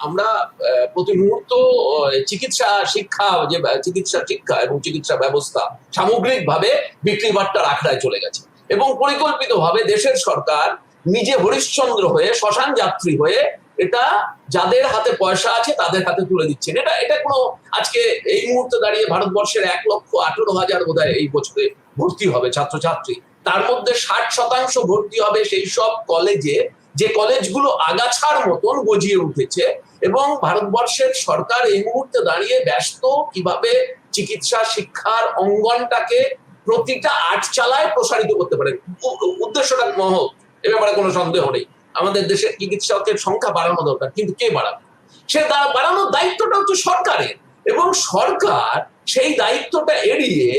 আমরা প্রতি মুহূর্ত চিকিৎসা শিক্ষা চিকিৎসা শিক্ষা এবং চিকিৎসা ব্যবস্থা সামগ্রিকভাবে বিক্রি বাট্টার আখড়ায় চলে গেছে এবং পরিকল্পিতভাবে দেশের সরকার নিজে হরিশ্চন্দ্র হয়ে শ্মশান যাত্রী হয়ে এটা যাদের হাতে পয়সা আছে তাদের হাতে তুলে দিচ্ছেন। এটা এটা কোনো আজকে এই মুহূর্তে দাঁড়িয়ে ভারতবর্ষের 1,18,000 বোধহয় এই বছরে ভর্তি হবে ছাত্রছাত্রী, তার মধ্যে 60% ভর্তি হবে সেই সব কলেজে যে কলেজগুলো আগাছার মতন গজিয়ে উঠেছে। এবং ভারতবর্ষের সরকার এই মুহূর্তে দাঁড়িয়ে ব্যস্ত কিভাবে চিকিৎসা শিক্ষার অঙ্গনটাকে প্রতিটা আটচালায় প্রসারিত করতে পারে। উদ্দেশ্যটা মহৎ, এ ব্যাপারে কোনো সন্দেহ নেই। আমাদের দেশের চিকিৎসকের সংখ্যা বাড়ানো দরকার, কিন্তু কে বাড়াবে? সে বাড়ানোর দায়িত্বটা হচ্ছে সরকারের, এবং সরকার সেই দায়িত্বটা এড়িয়ে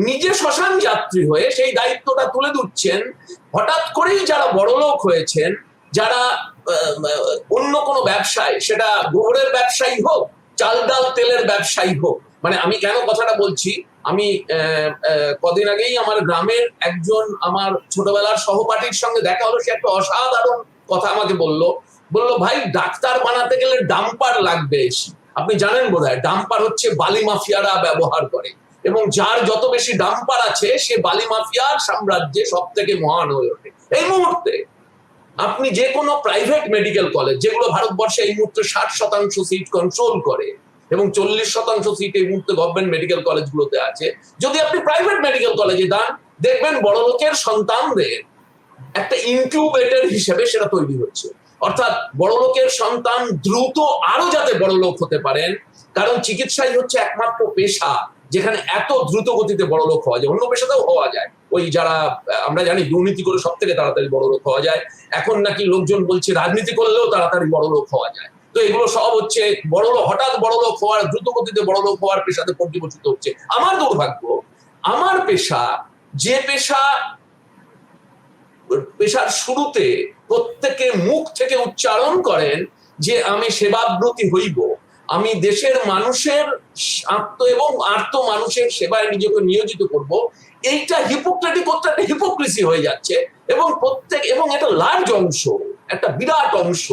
নিজে শ্মশান যাত্রী হয়ে সেই দায়িত্বটা তুলে দিচ্ছেন হঠাৎ করেই যারা বড়লোক হয়েছেন, যারা অন্য কোনো ব্যবসায়, সেটা গোবরের ব্যবসায়ী হোক, চাল ডাল তেলের ব্যবসায়ী হোক। মানে আমি কেন কথাটা বলছি, আমি কদিন আগেই আমার গ্রামের একজন আমার ছোটবেলার সহপাঠীর সঙ্গে দেখা হলো। সে একটা অসাধারণ কথা আমাকে বললো, ভাই ডাক্তার বানাতে গেলে ডাম্পার লাগবে। আপনি জানেন বোধহয় ডাম্পার হচ্ছে বালি মাফিয়ারা ব্যবহার করে, এবং যার যত বেশি ডাম্পার আছে সে বালি মাফিয়ার সাম্রাজ্যে সব থেকে মহান হয়ে ওঠে। এই মুহূর্তে আপনি যে কোনো প্রাইভেট মেডিকেল কলেজ, যেগুলো ভারতবর্ষে এই মুহূর্তে 60% সিট কন্ট্রোল করে এবং 40% সিট এই মুহূর্তে গভর্নমেন্ট মেডিকেল কলেজগুলোতে আছে, যদি আপনি প্রাইভেট মেডিকেল কলেজে দান, দেখবেন বড় লোকের সন্তানদের একটা ইনকিউবেটর হিসেবে সেটা তৈরি হচ্ছে। অর্থাৎ বড় লোকের সন্তান দ্রুত আরো যাতে বড় লোক হতে পারেন, কারণ চিকিৎসাই হচ্ছে একমাত্র পেশা যেখানে এত দ্রুত গতিতে বড় লোক হওয়া যায়। অন্য পেশাতেও হওয়া যায়, ওই যারা আমরা জানি দুর্নীতি করে সব থেকে তাড়াতাড়ি বড় লোক হওয়া যায়। এখন নাকি লোকজন বলছে রাজনীতি করলেও তাড়াতাড়ি বড় লোক হওয়া যায়। তো এগুলো সব হচ্ছে বড় লোক, হঠাৎ বড় লোক হওয়ার, দ্রুত গতিতে বড় লোক হওয়ার পেশাতে পর্যবেসিত হচ্ছে। আমার দুর্ভাগ্য, আমার পেশা যে পেশার শুরুতে প্রত্যেকে মুখ থেকে উচ্চারণ করেন যে আমি সেবাব্রতী হইব, আমি দেশের মানুষের এবং আর্ত মানুষের সেবায় নিজেকে নিয়োজিত করব, এইটা হিপোক্রেটিক, একটা হিপোক্রেসি হয়ে যাচ্ছে। এবং এটা লার্জ অংশ, একটা বিরাট অংশ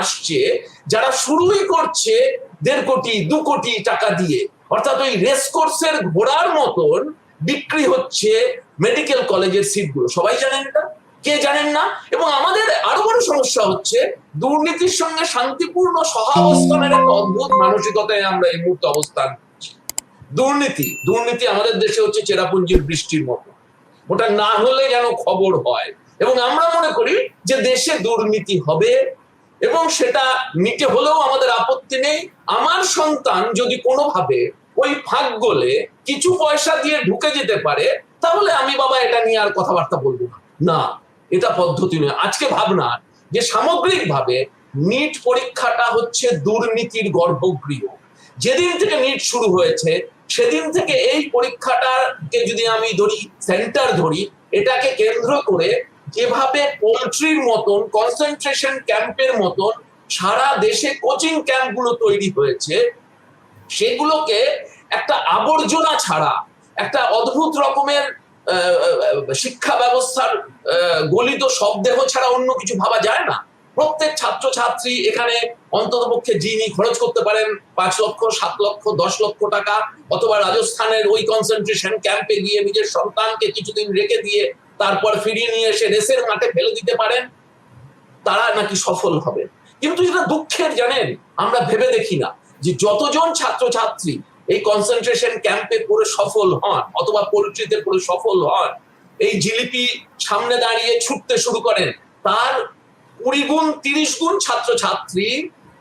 আসছে যারা শুরুই করছে 1.5 কোটি 2 কোটি টাকা দিয়ে। অর্থাৎ ওই রেস কোর্সের ঘোড়ার মতন বিক্রি হচ্ছে মেডিকেল কলেজের সিটগুলো। সবাই জানেন এটা, কে জানেন না? এবং আমাদের আরো বড় সমস্যা হচ্ছে দুর্নীতির সঙ্গে শান্তিপূর্ণ সহাবস্থানের একটা অদ্ভুত মানসিকতায় আমরা এই মুহূর্তে অবস্থান করছি। দুর্নীতি আমাদের দেশে হচ্ছে চেরাপুঞ্জির বৃষ্টির মতো, ওটা না হলে যেন খবর হয়। এবং আমরা মনে করি যে দেশে দুর্নীতি হবে এবং সেটা নিতে হলেও আমাদের আপত্তি নেই। আমার সন্তান যদি কোনোভাবে ওই ফাঁক গলে কিছু পয়সা দিয়ে ঢুকে যেতে পারে, তাহলে আমি বাবা এটা নিয়ে আর কথাবার্তা বলবো না। না, এটা পদ্ধতি নয়। আজকে ভাবনা যে সামগ্রিকভাবে নিট পরীক্ষাটা হচ্ছে দুর্নীতির গর্ভগৃহ। যেদিন থেকে নিট শুরু হয়েছে সেদিন থেকে এই পরীক্ষাটাকে যদি আমি ধরি, সেন্টার ধরি, এটাকে কেন্দ্র করে যেভাবে পোল্ট্রির মতন, কনসেন্ট্রেশন ক্যাম্পের মতন সারা দেশে কোচিং ক্যাম্পগুলো তৈরি হয়েছে, সেগুলোকে একটা আবর্জনা ছাড়া, একটা অদ্ভুত রকমের শিক্ষা ব্যবস্থার গলিত শবদেহ ছাড়া অন্য কিছু ভাবা যায় না। প্রত্যেক ছাত্রছাত্রী এখানে অন্ততপক্ষে যিনি খরচ করতে পারেন 5 লক্ষ 7 লক্ষ 10 লক্ষ টাকা, অথবা রাজস্থানের ওই কনসেন্ট্রেশন ক্যাম্পে গিয়ে নিজের সন্তানকে কিছুদিন রেখে দিয়ে তারপর ফিরিয়ে নিয়ে এসে রেসের মাঠে ফেলে দিতে পারেন, তারা নাকি সফল হবে। কিন্তু যেটা দুঃখের জানেন, আমরা ভেবে দেখি না যে যতজন ছাত্রছাত্রী এই কনসেন্ট্রেশন ক্যাম্পে পড়ে সফল হন অথবা পোল্ট্রিতে পড়ে সফল হন, এই জিলিপি সামনে দাঁড়িয়ে ছুটতে শুরু করেন, তার 20 গুণ 30 গুণ ছাত্রছাত্রী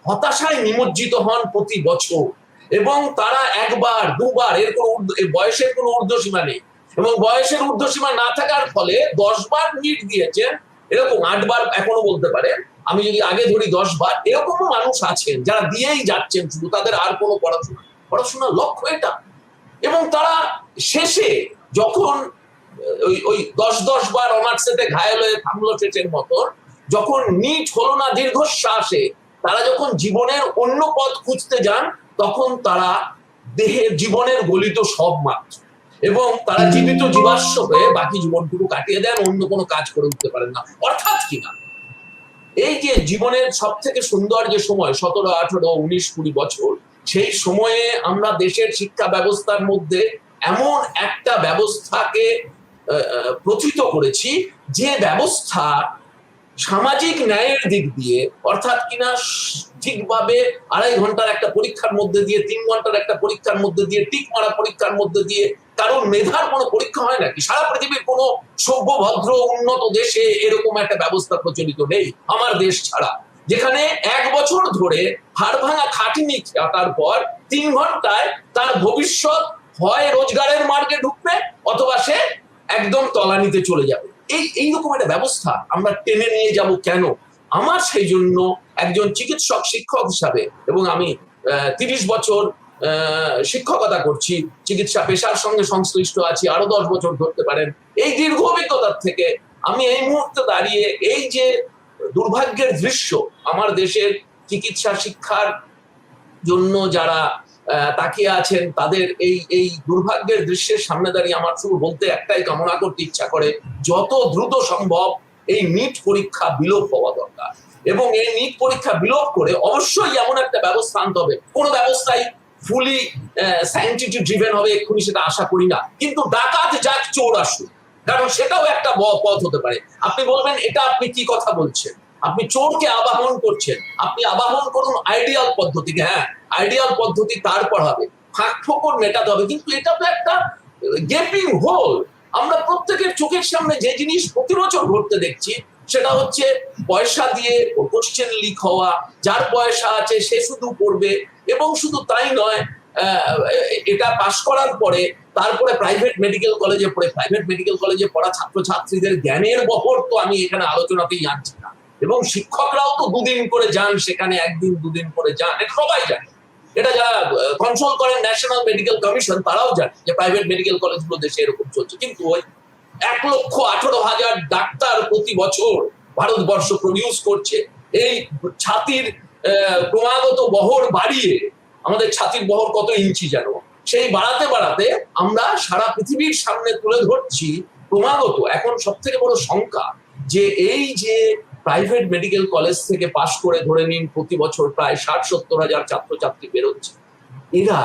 হতাশায় নিমজ্জিত হন প্রতি বছর। এবং তারা একবার দুবার, এর কোনো বয়সের কোনো ঊর্ধ্বসীমা নেই, এবং বয়সের ঊর্ধ্বসীমা না থাকার ফলে 10 বার নিট দিয়েছেন, এরকম 8 বার এখনো বলতে পারেন, আমি যদি আগে ধরি 10 বার, এরকমও মানুষ আছেন যারা দিয়েই যাচ্ছেন, শুধু তাদের আর কোনো পড়াশোনার লক্ষ্য এটা। এবং তারা শেষে যখন ওই 10 বার অনার্সেতে ঘায়েল হয়ে থামলো শেষের মতো, যখন নিট হলো না দীর্ঘশ্বাসে, তারা যখন জীবনের অন্য পথ খুঁজতে যান, তখন তারা দেহের জীবনের গলিত সব মাত্র, এবং তারা জীবিত জীবাশ্ম হয়ে বাকি জীবনটুকু কাটিয়ে দেন, অন্য কোনো কাজ করে উঠতে পারেন না। অর্থাৎ কিনা এই যে জীবনের সব থেকে সুন্দর যে সময় 17, 18, 19, 20 বছর, সেই সময়ে আমরা দেশের শিক্ষা ব্যবস্থার মধ্যে এমন একটা ব্যবস্থাকে প্রথিত করেছি, যে ব্যবস্থা সামাজিক ন্যায়ের দিক দিয়ে, অর্থাৎ কিনা ঠিকভাবে 2.5 ঘন্টার একটা পরীক্ষার মধ্যে দিয়ে, 3 ঘন্টার একটা পরীক্ষার মধ্যে দিয়ে, টিক মারা পরীক্ষার মধ্যে দিয়ে কারণ মেধার কোনো পরীক্ষা হয় নাকি? সারা পৃথিবীর কোনো সভ্য ভদ্র উন্নত দেশে এরকম একটা ব্যবস্থা প্রচলিত নেই, আমার দেশ ছাড়া, যেখানে 1 বছর ধরে হাড় ভাঙা খাটনি কাটার পর 3 ঘন্টায় তার ভবিষ্যৎ হয় রোজগারের মার্গে ঢুকবে, অথবা সে একদম তলানিতে চলে যাবে। এইরকম একটা ব্যবস্থা আমরা টেনে নিয়ে যাব কেন? আমার সেই জন্য একজন চিকিৎসক শিক্ষক হিসাবে, এবং আমি 30 বছর শিক্ষকতা করছি, চিকিৎসা পেশার সঙ্গে সংশ্লিষ্ট আছি আরো 10 বছর ধরতে পারেন, এই দীর্ঘ অভিজ্ঞতার থেকে আমি এই মুহূর্তে দাঁড়িয়ে এই যে দুর্ভাগ্যের দৃশ্য, আমার দেশের চিকিৎসা শিক্ষার জন্য যারা তাকিয়ে আছেন, তাদের এই দুর্ভাগ্যের দৃশ্যের সামনে দাঁড়িয়ে আমার শুধু বলতে একটাই কামনা করতে ইচ্ছা করে, যত দ্রুত সম্ভব এই নিট পরীক্ষা বিলোপ হওয়া দরকার, এবং এই নিট পরীক্ষা বিলোপ করে অবশ্যই এমন একটা ব্যবস্থা আনতে হবে। কোনো ব্যবস্থাই ফুলি সায়েন্টিফিক ড্রিভেন হবে এক্ষুনি সেটা আশা করি না, কিন্তু ডাকাত যাক চোর আসুক, কারণ সেটাও একটা পথ হতে পারে। আপনি বলবেন এটা আপনি কি কথা বলছেন, আপনি চোরকে আবাহন করছেন, আপনি আবাহন করুন আইডিয়াল পদ্ধতিকে, হ্যাঁ আইডিয়াল পদ্ধতি তারপর হবে, ফাঁক ফোকর মেটাতে হবে, কিন্তু এটা তো একটা গেপিং হোল। আমরা প্রত্যেকের চোখের সামনে যে জিনিস প্রতি বছর ঘটতে দেখছি, সেটা হচ্ছে পয়সা দিয়ে কোশ্চেন লিক হওয়া, যার পয়সা আছে সে শুধু পড়বে, এবং শুধু তাই নয়, এটা পাশ করার পরে তারপরে প্রাইভেট মেডিকেল কলেজে পড়ে, প্রাইভেট মেডিকেল কলেজে পড়া ছাত্রছাত্রীদের জ্ঞানের বহর তো আমি এখানে আলোচনাতেই আনছি না, এবং শিক্ষকরাও তো 2 দিন করে যান সেখানে, 1 দিন 2 দিন করে যান, এটা সবাই জানে। এটা যারা কন্ট্রোল করেন ন্যাশনাল মেডিকেল কমিশন, তারাও জানে যে প্রাইভেট মেডিকেল কলেজগুলো দেশে এরকম চলছে। কিন্তু ওই 1,18,000 ডাক্তার প্রতি বছর ভারতবর্ষ প্রডিউস করছে, এই ছাতির ক্রমাগত বহর বাড়িয়ে, আমাদের ছাতির বহর কত ইঞ্চি জানো, সেই বাড়াতে বাড়াতে আমরা সারা পৃথিবীর সামনে তুলে ধরছি ক্রমাগত। এখন সব থেকে বড় শঙ্কা যে এই যে প্রাইভেট মেডিকেল কলেজ থেকে পাশ করে ধরে নিন প্রতি বছর প্রায় 60-70 হাজার ছাত্রছাত্রী বেরোচ্ছে, এরা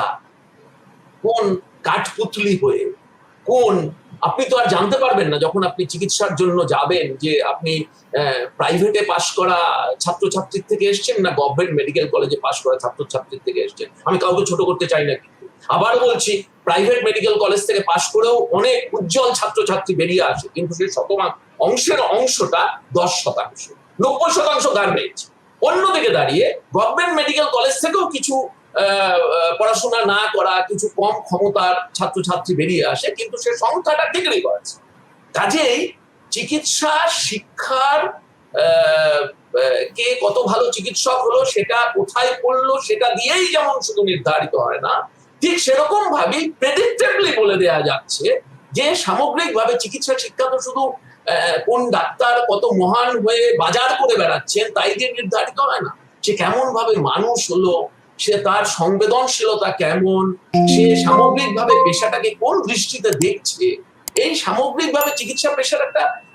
কোন কাঠপুতলি হয়ে, কোন, আপনি তো আর জানতে পারবেন না যখন আপনি চিকিৎসার জন্য যাবেন যে আপনি প্রাইভেটে পাশ করা ছাত্রছাত্রীর থেকে এসছেন না গভর্নমেন্ট মেডিকেল কলেজে পাশ করা ছাত্রছাত্রীর থেকে এসছেন। আমি কাউকে ছোট করতে চাই না, কিন্তু আবার বলছি, প্রাইভেট মেডিকেল কলেজ থেকে পাশ করেও অনেক উজ্জ্বল ছাত্রছাত্রী বেরিয়ে আসে, কিন্তু সেই অংশটা 10%, 90% গার্বেজ। অন্যদিকে দাঁড়িয়ে গভর্নমেন্ট মেডিকেল কলেজ থেকেও কিছু পড়াশোনা না করা, কিছু কম ক্ষমতার ছাত্রছাত্রী বেরিয়ে আসে, কিন্তু সে সংখ্যাটা ডিগ্রি করেছে। কাজেই চিকিৎসা শিক্ষার কে কত ভালো চিকিৎসক হলো, সেটা কোথায় পড়লো, সেটা দিয়েই যেমন শুধু নির্ধারিত হয় না, ঠিক সেরকম ভাবেই প্রেডিক্টেবলি বলে দেয়া যাচ্ছে যে সামগ্রিকভাবে চিকিৎসা শিক্ষা তো শুধু কোন ডাক্তার কত মহান হয়ে বাজার করে বেড়াচ্ছেন তাই দিয়ে নির্ধারিত হয় না, সে কেমন ভাবে মানুষ হলো, সে তার সংবেদনশীলতা কেমন, সে সামগ্রিকভাবে পেশাটাকে কোন দৃষ্টিতে দেখছে, এই সামগ্রিকভাবে চিকিৎসা পেশার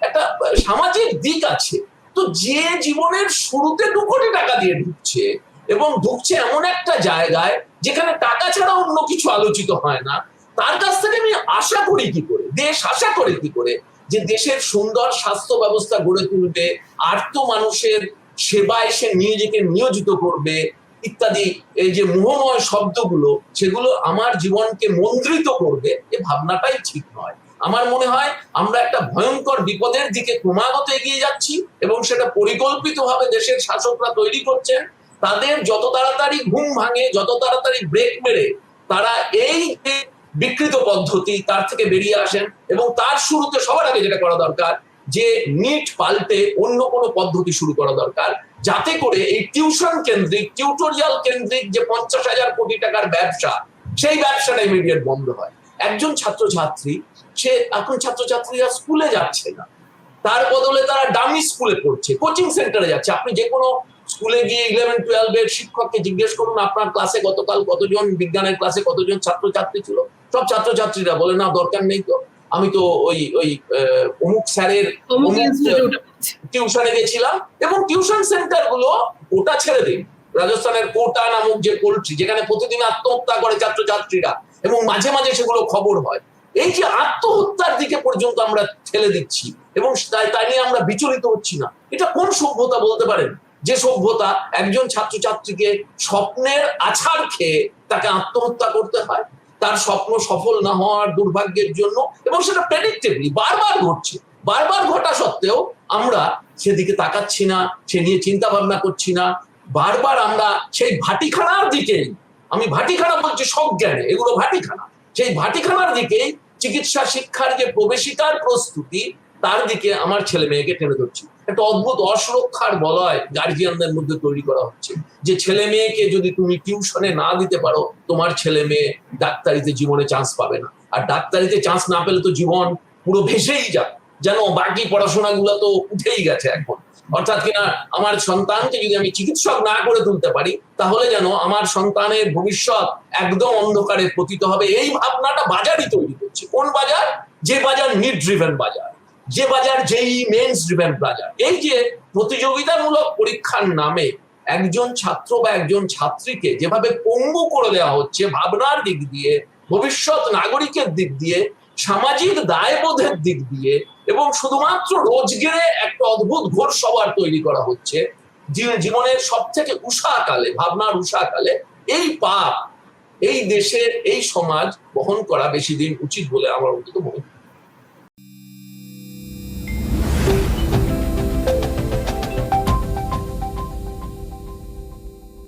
একটা সামাজিক দিক আছে। তো যে জীবনের শুরুতে 2 কোটি টাকা দিয়ে ঢুকছে, এবং ঢুকছে এমন একটা জায়গায় যেখানে টাকা ছাড়া অন্য কিছু আলোচিত হয় না, তার কাছ থেকে আমি আশা করি কি করে, দেশ আশা করে কি করে যে দেশের সুন্দর স্বাস্থ্য ব্যবস্থা গড়ে তুলবে, আর্ত মানুষের সেবায় সে নিজেকে নিয়োজিত করবে ইত্যাদি, এই যে মোহময় শব্দগুলো, সেগুলো আমার জীবনকে মন্ত্রিত করবে, এই ভাবনাটাই ঠিক নয়। আমার মনে হয় আমরা একটা ভয়ঙ্কর বিপদের দিকে ক্রমাগত এগিয়ে যাচ্ছি, এবং সেটা পরিকল্পিতভাবে দেশের শাসকরা তৈরি করছেন। তাদের যত তাড়াতাড়ি ঘুম ভাঙে, যত তাড়াতাড়ি ব্রেক মেরে তারা এই যে বিকৃত পদ্ধতি তার থেকে বেরিয়ে আসেন, এবং তার শুরুতে সবার আগে যেটা করা দরকার, যে নিট পাল্টে অন্য কোনো পদ্ধতি শুরু করা দরকার, যাতে করে এই টিউশন কেন্দ্রিক, টিউটোরিয়াল কেন্দ্রিক যে 50,000 কোটি টাকার ব্যবসা, সেই ব্যবসাটা ইমিডিয়েট বন্ধ হয়। একজন ছাত্রছাত্রী, সে এখন ছাত্রছাত্রীরা স্কুলে যাচ্ছে না, তার বদলে তারা ডামি স্কুলে পড়ছে, কোচিং সেন্টারে যাচ্ছে। আপনি যে কোনো স্কুলে গিয়ে 11-12 এর শিক্ষককে জিজ্ঞেস করুন আপনার ক্লাসে গতকাল কতজন, বিজ্ঞানের ক্লাসে কতজন ছাত্রছাত্রী ছিল, সব ছাত্রছাত্রীরা বলে না দরকার নেই তো। আমি তো ওই ওই অমুক স্যারের অমুক টিউশনে গেছিলাম, এবং টিউশন সেন্টার গুলো ওটা ছেড়ে দিন, রাজস্থানের কোটা নামক যে পোল্ট্রি, যেখানে প্রতিদিন আত্মহত্যা করে ছাত্রছাত্রীরা এবং মাঝে মাঝে সেগুলো খবর হয়, এই যে আত্মহত্যার দিকে পর্যন্ত আমরা ঠেলে দিচ্ছি এবং তাই নিয়ে আমরা বিচলিত হচ্ছি না, এটা কোন সভ্যতা বলতে পারেন? যে সভ্যতা একজন ছাত্রছাত্রীকে স্বপ্নের আছাড় খেয়ে তাকে আত্মহত্যা করতে হয়, তার স্বপ্ন সফল না হওয়ার দুর্ভাগ্যের জন্য, এবং সেটা প্রেডিক্টেবলি বারবার ঘটছে, বারবার ঘটা সত্ত্বেও আমরা সেদিকে তাকাচ্ছি না, সে নিয়ে চিন্তা ভাবনা করছি না। বারবার আমরা সেই ভাটিখানার দিকেই, আমি ভাটিখানা বলছি সজ্ঞানে, এগুলো ভাটিখানা, সেই ভাটিখানার দিকেই চিকিৎসা শিক্ষার যে প্রবেশিকার প্রস্তুতি, তার দিকে আমার ছেলে মেয়েকে টেনে ধরছি। একটা অদ্ভুত অসুরক্ষার বলয় গার্জিয়ানদের মধ্যে তৈরি করা হচ্ছে, যে ছেলে মেয়েকে যদি তুমি টিউশনে না দিতে পারো, তোমার ছেলে মেয়ে ডাক্তারিতে জীবনে চান্স পাবে না, আর ডাক্তারিতে চান্স না পেলে তো জীবন পুরো ভেসেই যাবে, যেন বাকি পড়াশোনাগুলো তো উঠেই গেছে এখন। অর্থাৎ কিনা আমার সন্তানকে যদি আমি চিকিৎসক না করে তুলতে পারি, তাহলে যেন আমার সন্তানের ভবিষ্যৎ একদম অন্ধকারে পতিত হবে, এই ভাবনাটা বাজারই তৈরি করছে। কোন বাজার? যে বাজার নিড ড্রিভেন বাজার, যে বাজার যেই মেন্স ড্রিভেন বাজার। এই যে প্রতিযোগিতামূলক পরীক্ষার নামে একজন ছাত্র বা একজন ছাত্রীকে যেভাবে পঙ্গু করে দেওয়া হচ্ছে ভাবনার দিক দিয়ে, ভবিষ্যৎ নাগরিকের দিক দিয়ে, সামাজিক দায়বোধের দিক দিয়ে, এবং শুধুমাত্র রোজগেরে একটা অদ্ভুত ঘোর সবার তৈরি করা হচ্ছে জীবনের সব থেকে উষাকালে, ভাবনার উষাকালে, এই পাপ এই দেশের এই সমাজ বহন করা বেশি দিন উচিত বলে আমার অন্তত মনে হয়।